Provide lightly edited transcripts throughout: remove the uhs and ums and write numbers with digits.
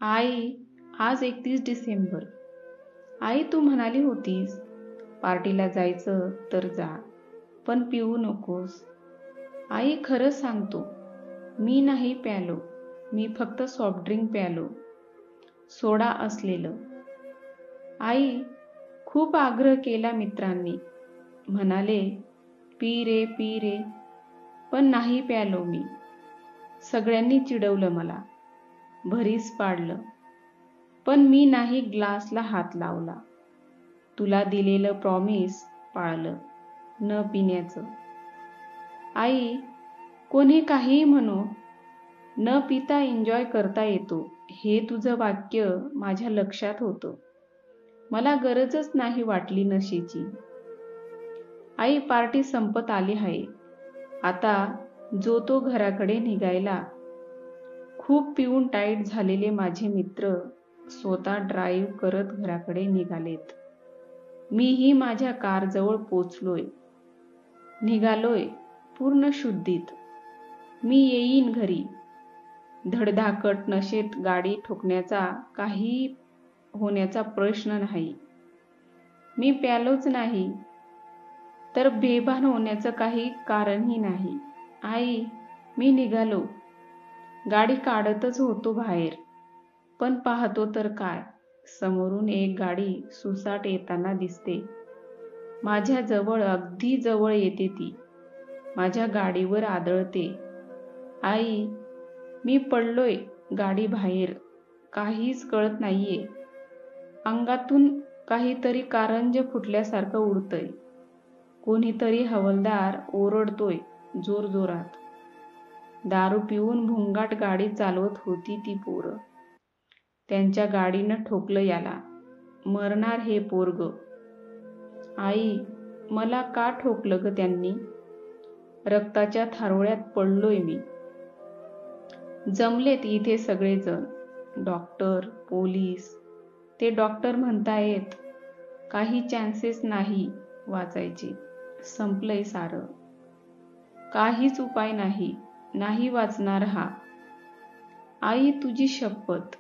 आई, आज 31 डिसेंबर. आई, तू म्हणाली होतीस पार्टीला जायचं तर जा, पण पिऊ नकोस. आई, खरं सांगतो, मी नाही प्यालो. मी फक्त सॉफ्ट ड्रिंक प्यालो, सोडा असलेलं. आई, खूप आग्रह केला मित्रांनी. म्हणाले, पी रे पी रे, पण नाही प्यालो मी. सगळ्यांनी चिडवलं मला, भरीस पाडलं, पण मी नाही ग्लासला हात लावला. तुला दिलेलं प्रॉमिस पाळलं, न पिण्याचं. आई, कोणी काहीही म्हणो, न पिता एन्जॉय करता येतो हे तुझं वाक्य माझ्या लक्षात होतं. मला गरजच नाही वाटली नशेची. आई, पार्टी संपत आली आहे. आता जो तो घराकडे निघायला. खूप पिऊन टाईट झालेले माझे मित्र स्वतः ड्राईव्ह करत घराकडे निघालेत. मीही माझ्या कारजवळ पोचलोय. निघालोय पूर्ण शुद्धीत. मी येईन घरी. धडधाकट नशेत गाडी ठोकण्याचा काही होण्याचा प्रश्न नाही. मी प्यालोच नाही, तर बेभान होण्याचं काही कारणही नाही. आई, मी निघालो. गाडी काढतच होतो बाहेर, पण पाहतो तर काय, समोरून एक गाडी सुसाट येताना दिसते. माझ्या जवळ, अगदी जवळ येते ती. माझ्या गाडीवर आदळते. आई, मी पडलोय गाडी बाहेर. काहीच कळत नाहीये. अंगातून काहीतरी कारंज फुटल्यासारखं उडतंय. कोणीतरी हवालदार ओरडतोय जोरजोरात. दारू पिऊन भुंगाट गाडी चालवत होती ती पोरं. त्यांच्या गाडीनं ठोकलं याला. मरणार हे पोरग. आई, मला का ठोकलं ग त्यांनी? रक्ताच्या थारोळ्यात पडलोय मी. जमलेत इथे सगळेजण, डॉक्टर, पोलीस. ते डॉक्टर म्हणतायत काही चान्सेस नाही वाचायचे. संपलंय सारं. काहीच उपाय नाही. नाही वाचणार हा. आई, तुझी शपथ,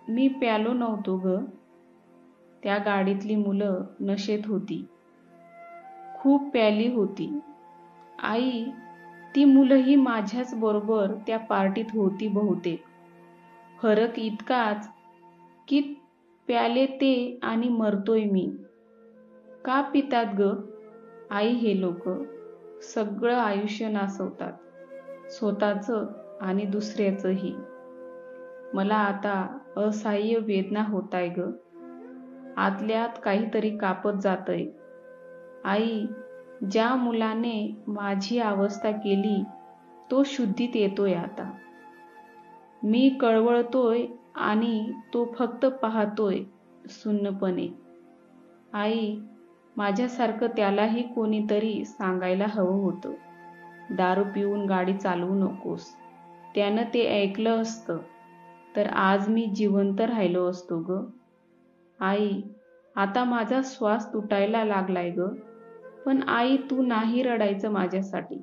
मी प्यालो नव्हतो ग. त्या गाडीतली मुलं नशेत होती. खूप प्याली होती. आई, ती मुलंही माझ्याच बरोबर त्या पार्टीत होती बहुतेक. फरक इतकाच की प्याले ते आणि मरतोय मी. का पितात ग आई हे लोक? सगळं आयुष्य नासवतात, स्वतःचं आणि दुसऱ्याचंही. मला आता असह्य वेदना होताय ग. आतल्यात काहीतरी कापत जातंय. आई, ज्या मुलाने माझी अवस्था केली तो शुद्धीत येतोय आता. मी कळवळतोय आणि तो फक्त पाहतोय सुन्नपणे. आई, माझ्यासारखं त्यालाही कोणीतरी सांगायला हवं होतं, दारू पिऊन गाडी चालवू नकोस. त्यानं ते ऐकलं असतं तर आज मी जिवंत राहिलो असतो ग. आई, आता माझा श्वास तुटायला लागलाय ग. पण आई, तू नाही रडायचं माझ्यासाठी.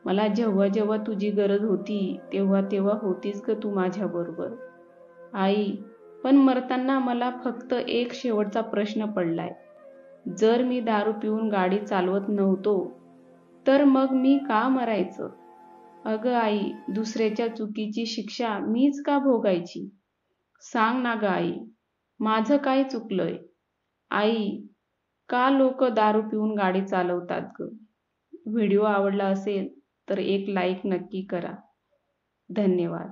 मला जेव्हा जेव्हा तुझी गरज होती तेव्हा तेव्हा होतीस ग तू माझ्याबरोबर. आई, पण मरताना मला फक्त एक शेवटचा प्रश्न पडलाय. जर मी दारू पिऊन गाडी चालवत नव्हतो तर मग मी का मरायचं? अगं आई, दुसऱ्याच्या चुकीची शिक्षा मीच का भोगायची? सांग ना ग आई, माझं काय चुकलंय? आई, का लोक दारू पिऊन गाडी चालवतात ग? व्हिडिओ आवडला असेल तर एक लाईक नक्की करा. धन्यवाद.